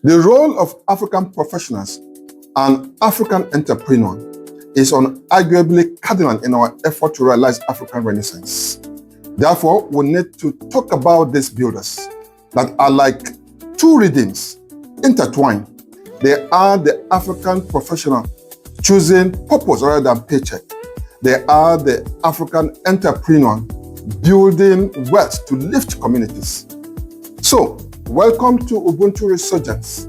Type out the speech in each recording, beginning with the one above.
The role of African professionals and African entrepreneurs is unarguably cardinal in our effort to realize African Renaissance. Therefore, we need to talk about these builders that are like two rhythms intertwined. They are the African professional choosing purpose rather than paycheck. They are the African entrepreneur building wealth to lift communities. So, welcome to Ubuntu Resurgence,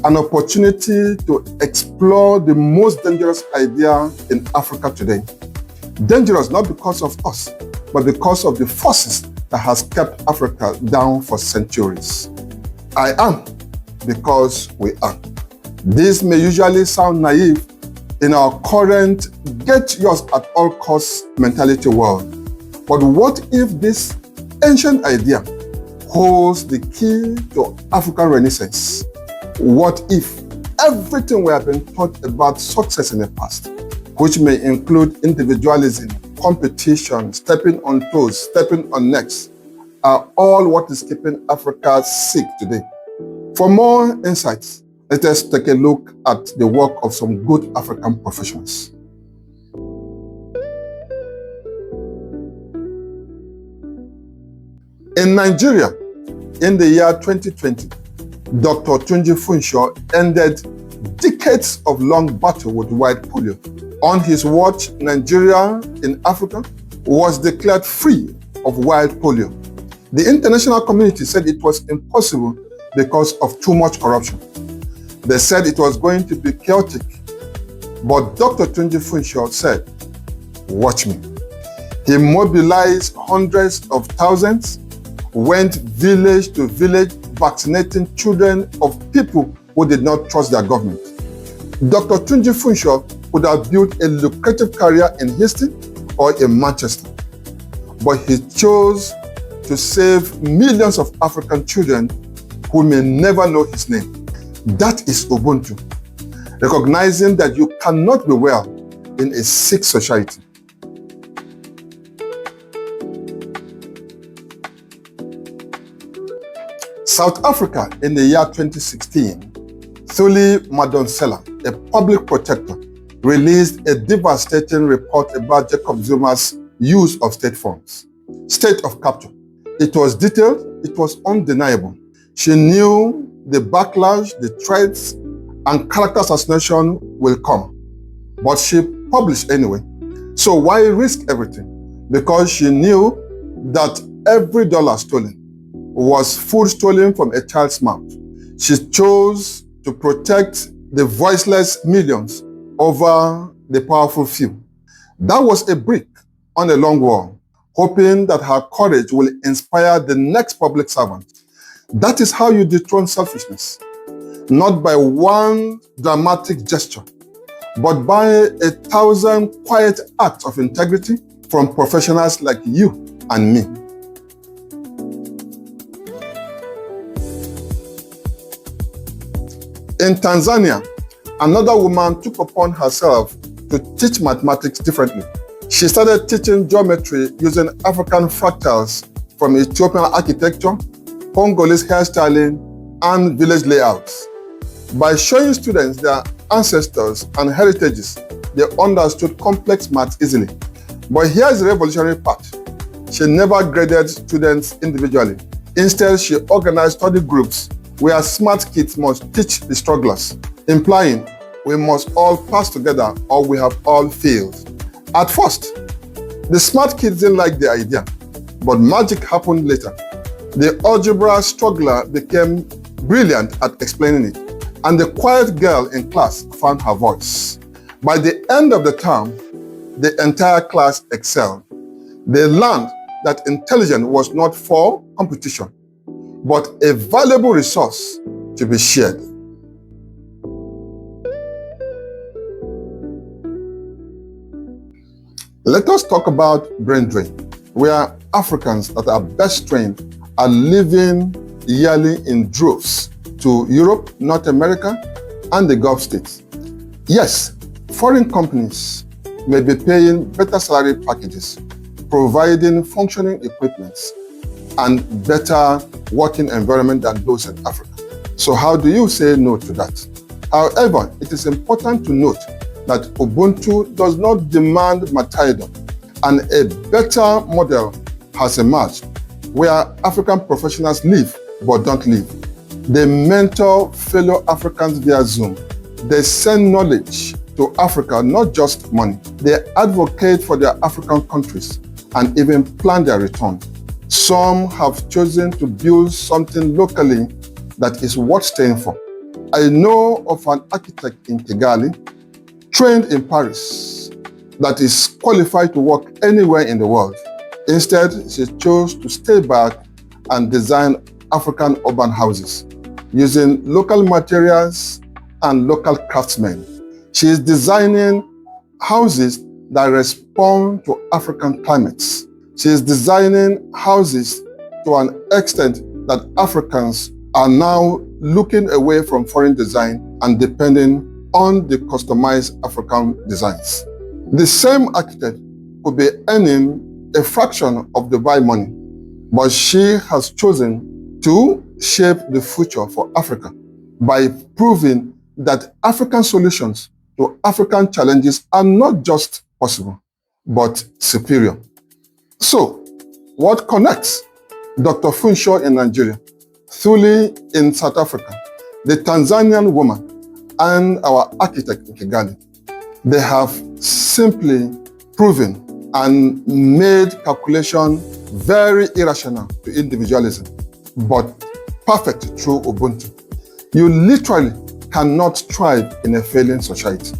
an opportunity to explore the most dangerous idea in Africa today. Dangerous not because of us, but because of the forces that has kept Africa down for centuries. I am because we are. This may usually sound naive in our current get yours at all costs mentality world. But what if this ancient idea holds the key to African Renaissance? What if everything we have been taught about success in the past, which may include individualism, competition, stepping on toes, stepping on necks, are all what is keeping Africa sick today? For more insights, let us take a look at the work of some good African professionals. In Nigeria, in the year 2020, Dr. Tunji Funsho ended decades of long battle with white polio. On his watch, Nigeria in Africa was declared free of white polio. The international community said it was impossible because of too much corruption. They said it was going to be chaotic. But Dr. Tunji Funsho said, "Watch me." He mobilized hundreds of thousands, went village to village vaccinating children of people who did not trust their government. Dr. Tunji Funsho could have built a lucrative career in Houston or in Manchester, but he chose to save millions of African children who may never know his name. That is Ubuntu, recognizing that you cannot be well in a sick society. South Africa in the year 2016, Thuli Madonsela, a public protector, released a devastating report about Jacob Zuma's use of state funds. State of capture. It was detailed, it was undeniable. She knew the backlash, the threats, and character assassination will come. But she published anyway. So why risk everything? Because she knew that every dollar stolen was food stolen from a child's mouth. She chose to protect the voiceless millions over the powerful few. That was a brick on a long wall, hoping that her courage will inspire the next public servant. That is how you dethrone selfishness, not by one dramatic gesture, but by 1,000 quiet acts of integrity from professionals like you and me. In Tanzania, another woman took upon herself to teach mathematics differently. She started teaching geometry using African fractals from Ethiopian architecture, Congolese hairstyling, and village layouts. By showing students their ancestors and heritages, they understood complex maths easily. But here's the revolutionary part. She never graded students individually. Instead, she organized study groups where smart kids must teach the strugglers, implying we must all pass together or we have all failed. At first, the smart kids didn't like the idea, but magic happened later. The algebra struggler became brilliant at explaining it, and the quiet girl in class found her voice. By the end of the term, the entire class excelled. They learned that intelligence was not for competition, but a valuable resource to be shared. Let us talk about brain drain, where Africans that are best trained are living yearly in droves to Europe, North America, and the Gulf states. Yes, foreign companies may be paying better salary packages, providing functioning equipment, and better working environment than those in Africa. So how do you say no to that? However, it is important to note that Ubuntu does not demand martyrdom, and a better model has emerged where African professionals live but don't live. They mentor fellow Africans via Zoom. They send knowledge to Africa, not just money. They advocate for their African countries and even plan their return. Some have chosen to build something locally that is worth staying for. I know of an architect in Kigali, trained in Paris, that is qualified to work anywhere in the world. Instead, she chose to stay back and design African urban houses using local materials and local craftsmen. She is designing houses that respond to African climates. She is designing houses to an extent that Africans are now looking away from foreign design and depending on the customized African designs. The same architect could be earning a fraction of the buy money, but she has chosen to shape the future for Africa by proving that African solutions to African challenges are not just possible, but superior. So, what connects Dr. Funshaw in Nigeria, Thuli in South Africa, the Tanzanian woman, and our architect in Kigali? They have simply proven and made calculation very irrational to individualism, but perfect through Ubuntu. You literally cannot thrive in a failing society.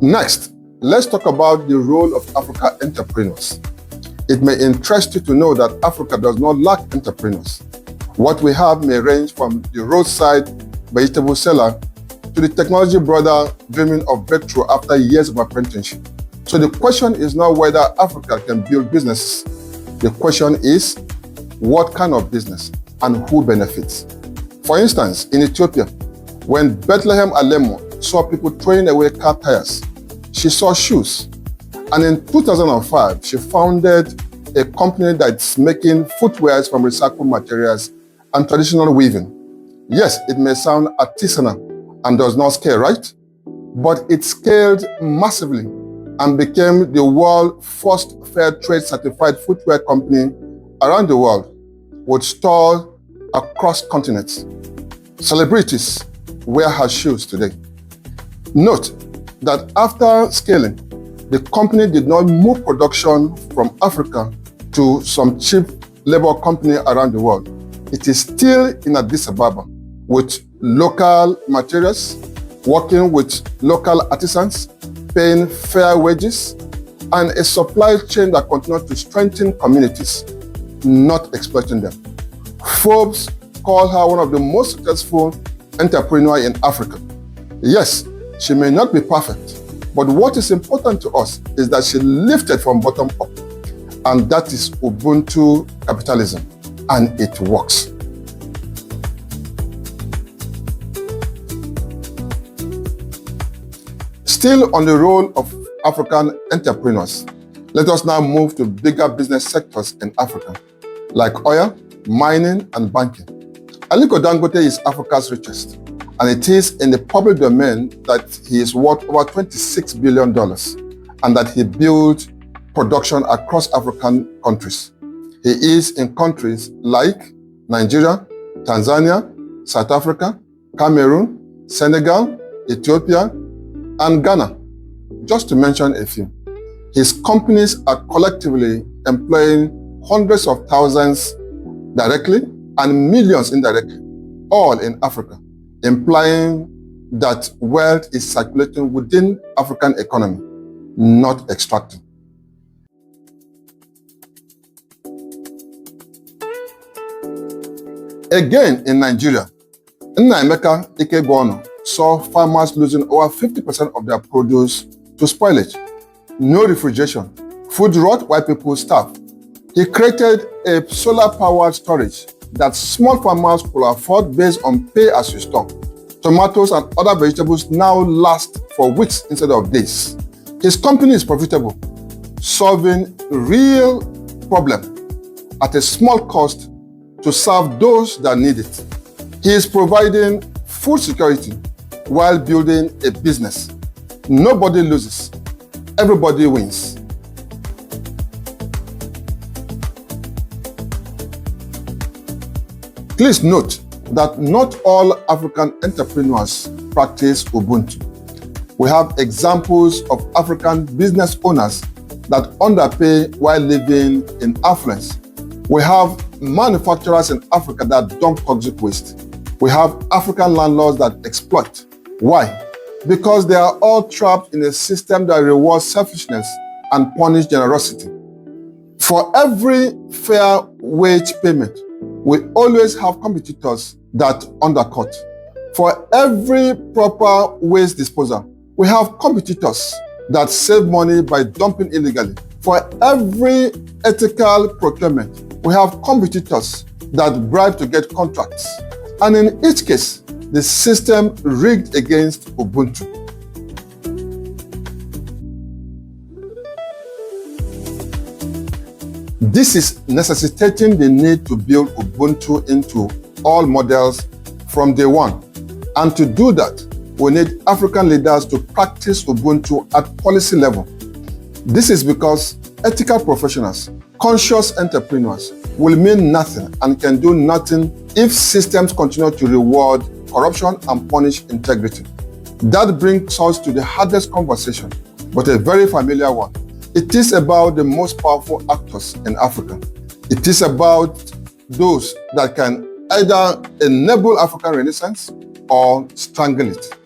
Next, let's talk about the role of African entrepreneurs. It may interest you to know that Africa does not lack entrepreneurs. What we have may range from the roadside vegetable seller to the technology brother dreaming of breakthrough after years of apprenticeship. So the question is not whether Africa can build businesses. The question is, what kind of business and who benefits? For instance, in Ethiopia, when Bethlehem Alemo saw people throwing away car tires, she saw shoes. And in 2005, she founded a company that's making footwear from recycled materials and traditional weaving. Yes, it may sound artisanal and does not scale, right? But it scaled massively and became the world's first fair trade certified footwear company around the world, with stores across continents. Celebrities wear her shoes today. Note that after scaling, the company did not move production from Africa to some cheap labor company around the world. It is still in Addis Ababa with local materials, working with local artisans, paying fair wages, and a supply chain that continues to strengthen communities, not exploiting them. Forbes called her one of the most successful entrepreneurs in Africa. Yes, she may not be perfect, but what is important to us is that she lifted from bottom up, and that is Ubuntu capitalism, and it works. Still on the role of African entrepreneurs, let us now move to bigger business sectors in Africa, like oil, mining, and banking. Aliko Dangote is Africa's richest, and it is in the public domain that he is worth over $26 billion and that he built production across African countries. He is in countries like Nigeria, Tanzania, South Africa, Cameroon, Senegal, Ethiopia, and Ghana, just to mention a few. His companies are collectively employing hundreds of thousands directly and millions indirectly, all in Africa, implying that wealth is circulating within African economy, not extracting. Again, in Nigeria, Nnaemeka Ikegbono saw farmers losing over 50% of their produce to spoilage. No refrigeration, food rot while people starve. He created a solar-powered storage that small farmers could afford based on pay-as-you-store. Tomatoes and other vegetables now last for weeks instead of days. His company is profitable, solving real problem at a small cost to serve those that need it. He is providing food security while building a business. Nobody loses, everybody wins. Please note that not all African entrepreneurs practice Ubuntu. We have examples of African business owners that underpay while living in affluence. We have manufacturers in Africa that dump toxic waste. We have African landlords that exploit. Why? Because they are all trapped in a system that rewards selfishness and punishes generosity. For every fair wage payment, we always have competitors that undercut. For every proper waste disposal, we have competitors that save money by dumping illegally. For every ethical procurement, we have competitors that bribe to get contracts. And in each case, the system rigged against Ubuntu. This is necessitating the need to build Ubuntu into all models from day one. And to do that, we need African leaders to practice Ubuntu at policy level. This is because ethical professionals, conscious entrepreneurs will mean nothing and can do nothing if systems continue to reward corruption and punish integrity. That brings us to the hardest conversation, but a very familiar one. It is about the most powerful actors in Africa. It is about those that can either enable African Renaissance or strangle it.